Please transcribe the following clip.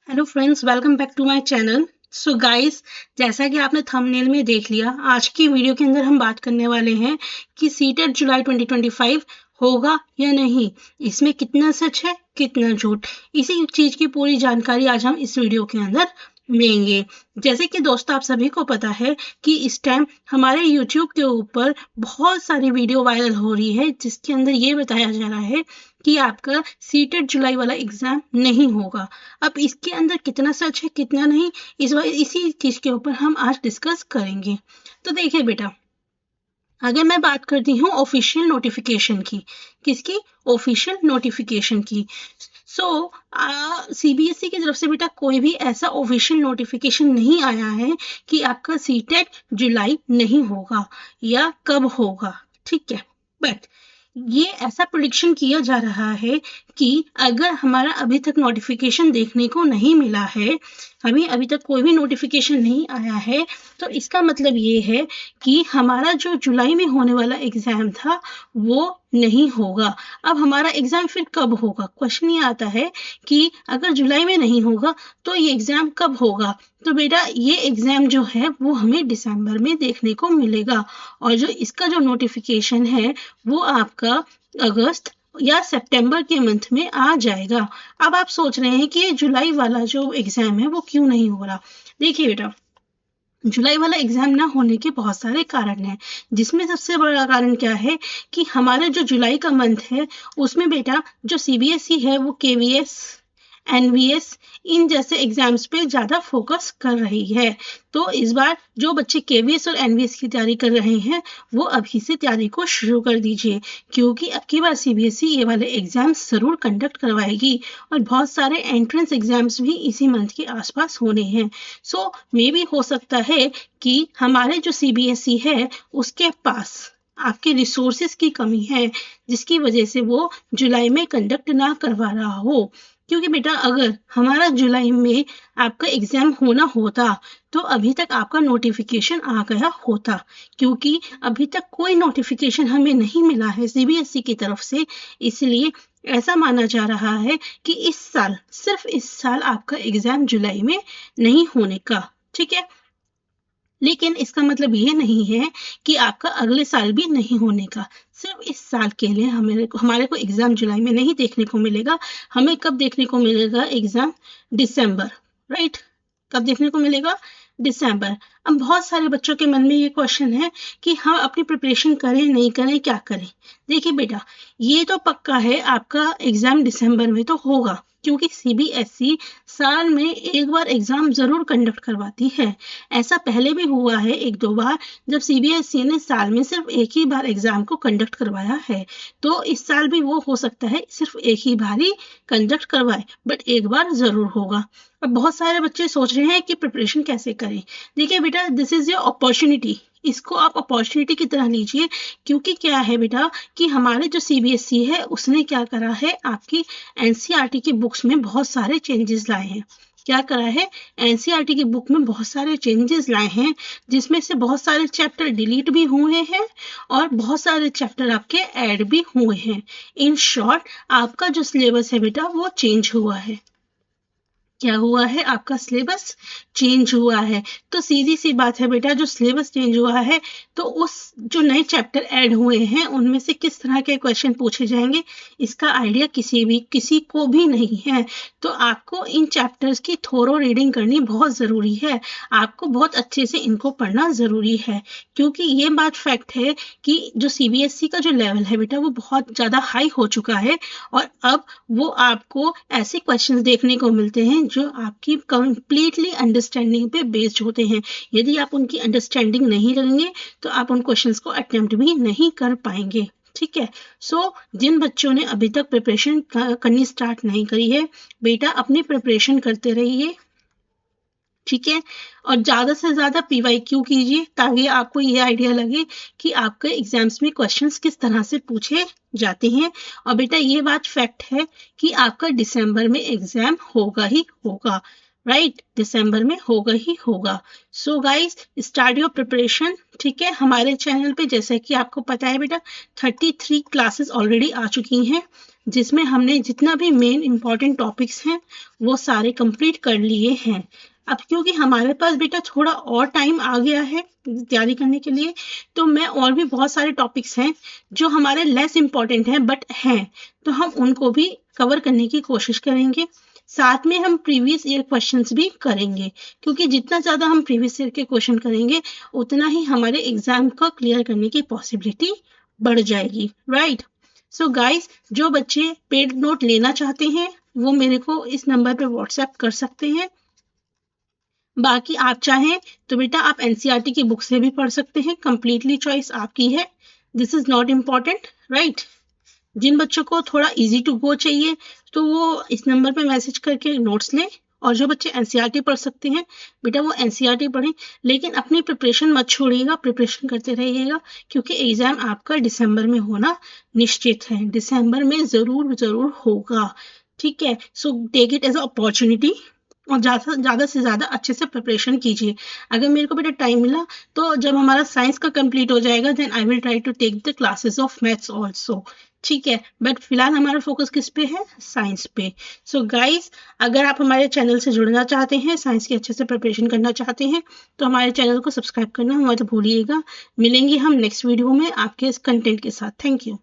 Hello friends, welcome back to my channel. So guys, जैसा कि आपने थंबनेल में देख लिया, आज की वीडियो के अंदर हम बात करने वाले हैं कि सीटेट जुलाई 2025 होगा या नहीं। इसमें कितना सच है, कितना झूठ, इसी चीज की पूरी जानकारी आज हम इस वीडियो के अंदर लेंगे। जैसे कि दोस्तों, आप सभी को पता है कि इस टाइम हमारे यूट्यूब के ऊपर बहुत सारी वीडियो वायरल हो रही है, जिसके अंदर ये बताया जा रहा है कि आपका सीटेट जुलाई वाला एग्जाम नहीं होगा। अब इसके अंदर कितना सच है, कितना नहीं, इसी चीज के ऊपर हम आज डिस्कस करेंगे। तो देखिए बेटा, अगर मैं बात करती हूँ ऑफिशियल नोटिफिकेशन की, किसकी? ऑफिशियल नोटिफिकेशन की। सो सीबीएसई की तरफ से बेटा कोई भी ऐसा ऑफिशियल नोटिफिकेशन नहीं आया है कि आपका सीटेट जुलाई नहीं होगा या कब होगा, ठीक है। बट ये ऐसा प्रेडिक्शन किया जा रहा है कि अगर हमारा अभी तक नोटिफिकेशन देखने को नहीं मिला है, हमें अभी तक कोई भी नोटिफिकेशन नहीं आया है, तो इसका मतलब ये है कि हमारा जो जुलाई में होने वाला एग्जाम था वो नहीं होगा। अब हमारा एग्जाम फिर कब होगा? क्वेश्चन ये आता है कि अगर जुलाई में नहीं होगा तो ये एग्जाम कब होगा? तो बेटा ये एग्जाम जो है वो हमें दिसंबर में देखने को मिलेगा, और जो इसका जो नोटिफिकेशन है वो आपका अगस्त या सितंबर के मंथ में आ जाएगा। अब आप सोच रहे हैं कि ये जुलाई वाला जो एग्जाम है वो क्यों नहीं हो रहा। देखिए बेटा, जुलाई वाला एग्जाम ना होने के बहुत सारे कारण हैं, जिसमें सबसे बड़ा कारण क्या है कि हमारा जो जुलाई का मंथ है उसमें बेटा जो सीबीएसई है वो केवीएस, एनवीएस इन जैसे एग्जाम्स पे ज़्यादा फोकस कर रही है। तो इस बार जो बच्चे केवीएस और एनवीएस की तैयारी कर रहे हैं वो अभी से तैयारी को शुरू कर दीजिए, क्योंकि अब की बार सीबीएसई ये वाले एग्जाम्स ज़रूर कंडक्ट करवाएगी और बहुत सारे एंट्रेंस एग्जाम्स भी इसी मंथ के आसपास होने हैं। सो मे भी हो सकता है कि हमारे जो सीबीएसई है उसके पास आपके रिसोर्सेज की कमी है, जिसकी वजह से वो जुलाई में कंडक्ट ना करवा रहा हो। क्योंकि बेटा अगर हमारा जुलाई में आपका एग्जाम होना होता तो अभी तक आपका नोटिफिकेशन आ गया होता, क्योंकि अभी तक कोई नोटिफिकेशन हमें नहीं मिला है सीबीएसई की तरफ से। इसलिए ऐसा माना जा रहा है कि इस साल, सिर्फ इस साल आपका एग्जाम जुलाई में नहीं होने का, ठीक है। लेकिन इसका मतलब ये नहीं है कि आपका अगले साल भी नहीं होने का। सिर्फ इस साल के लिए हमारे को एग्जाम जुलाई में नहीं देखने को मिलेगा। हमें कब देखने को मिलेगा एग्जाम? दिसंबर, राइट। कब देखने को मिलेगा? दिसंबर। अब बहुत सारे बच्चों के मन में ये क्वेश्चन है कि हम अपनी प्रिपरेशन करें नहीं करें, क्या करें। देखिए बेटा, ये तो पक्का है आपका एग्जाम दिसंबर में तो होगा, क्योंकि सीबीएसई साल में एक बार एग्जाम जरूर कंडक्ट करवाती है। ऐसा पहले भी हुआ है एक दो बार, जब सीबीएसई ने साल में सिर्फ एक ही बार एग्जाम को कंडक्ट करवाया है। तो इस साल भी वो हो सकता है सिर्फ एक ही बार ही कंडक्ट करवाए, बट एक बार जरूर होगा। अब बहुत सारे बच्चे सोच रहे हैं कि प्रिपरेशन कैसे करें। देखिए बेटा, दिस इज योर अपॉर्चुनिटी। इसको आप अपॉर्चुनिटी की तरह लीजिए, क्योंकि क्या है बेटा कि हमारे जो सीबीएसई है उसने क्या करा है, आपकी एनसीईआरटी की बुक्स में बहुत सारे चेंजेस लाए हैं। क्या करा है? एनसीईआरटी की बुक में बहुत सारे चेंजेस लाए हैं, जिसमें से बहुत सारे चैप्टर डिलीट भी हुए हैं और बहुत सारे चैप्टर आपके ऐड भी हुए हैं। इन शॉर्ट, आपका जो सिलेबस है बेटा वो चेंज हुआ है। क्या हुआ है? आपका सिलेबस चेंज हुआ है। तो सीधी सी बात है बेटा, जो सिलेबस चेंज हुआ है तो उस जो नए चैप्टर ऐड हुए हैं उनमें से किस तरह के क्वेश्चन पूछे जाएंगे, इसका आइडिया किसी को भी नहीं है। तो आपको इन चैप्टर्स की थोरो रीडिंग करनी बहुत ज़रूरी है। आपको बहुत अच्छे से इनको पढ़ना ज़रूरी है, क्योंकि ये बात फैक्ट है कि जो सीबीएसई का जो लेवल है बेटा वो बहुत ज़्यादा हाई हो चुका है, और अब वो आपको ऐसे क्वेश्चंस देखने को मिलते हैं जो आपकी कंप्लीटली अंडरस्टैंडिंग पे बेस्ड होते हैं। यदि आप उनकी अंडरस्टैंडिंग नहीं करेंगे तो आप उन क्वेश्चंस को अटेम्प्ट भी नहीं कर पाएंगे, ठीक है। सो जिन बच्चों ने अभी तक प्रिपरेशन करनी स्टार्ट नहीं करी है, बेटा अपनी प्रिपरेशन करते रहिए, ठीक है। और ज़्यादा से ज़्यादा पीवाईक्यू कीजिए, ताकि आपको ये आइडिया लगे कि आपके एग्जाम्स में क्वेश्चंस किस तरह से पूछे जाते हैं। और बेटा ये बात फैक्ट है कि आपका दिसंबर में एग्जाम होगा ही होगा, राइट। दिसंबर में होगा ही होगा। So guys, start your preparation, ठीक है। हमारे चैनल पे जैसा कि आपको पता है बेटा 33 क्लासेस ऑलरेडी आ चुकी हैं। जिसमें हमने जितना भी मेन इंपॉर्टेंट टॉपिक्स हैं वो सारे कंप्लीट कर लिए हैं। अब क्योंकि हमारे पास बेटा थोड़ा और टाइम आ गया है तैयारी करने के लिए, तो मैं और भी बहुत सारे टॉपिक्स हैं जो हमारे लेस इंपॉर्टेंट हैं बट हैं, तो हम उनको भी कवर करने की कोशिश करेंगे। साथ में हम प्रीवियस ईयर क्वेश्चंस भी करेंगे, क्योंकि जितना ज़्यादा हम प्रीवियस ईयर के क्वेश्चन करेंगे उतना ही हमारे एग्जाम को क्लियर करने की पॉसिबिलिटी बढ़ जाएगी, राइट। सो गाइस, जो बच्चे पेड नोट लेना चाहते हैं वो मेरे को इस नंबर पे व्हाट्सएप कर सकते हैं। बाकी आप चाहें तो बेटा आप एनसीईआरटी की बुक से भी पढ़ सकते हैं, कंप्लीटली चॉइस आपकी है। This is not important, right. जिन बच्चों को थोड़ा इजी टू गो चाहिए तो वो इस नंबर पे मैसेज करके नोट्स लें, और जो बच्चे एनसीईआरटी पढ़ सकते हैं बेटा वो एनसीईआरटी पढ़ें, लेकिन अपनी प्रिपरेशन मत छोड़िएगा, प्रिपरेशन करते रहिएगा, क्योंकि एग्जाम आपका दिसंबर में होना निश्चित है, दिसंबर में जरूर होगा, ठीक है। So take it as a opportunity और ज़्यादा से ज़्यादा अच्छे से प्रिपरेशन कीजिए। अगर मेरे को बेटा टाइम मिला तो जब हमारा साइंस का कंप्लीट हो जाएगा then I will try to take the classes of maths also, ठीक है। बट फिलहाल हमारा फोकस किस पे है? साइंस पे। सो गाइस, अगर आप हमारे चैनल से जुड़ना चाहते हैं, साइंस की अच्छे से प्रिपरेशन करना चाहते हैं, तो हमारे चैनल को सब्सक्राइब करना मत भूलिएगा। मिलेंगे हम नेक्स्ट वीडियो में आपके इस कंटेंट के साथ। Thank you.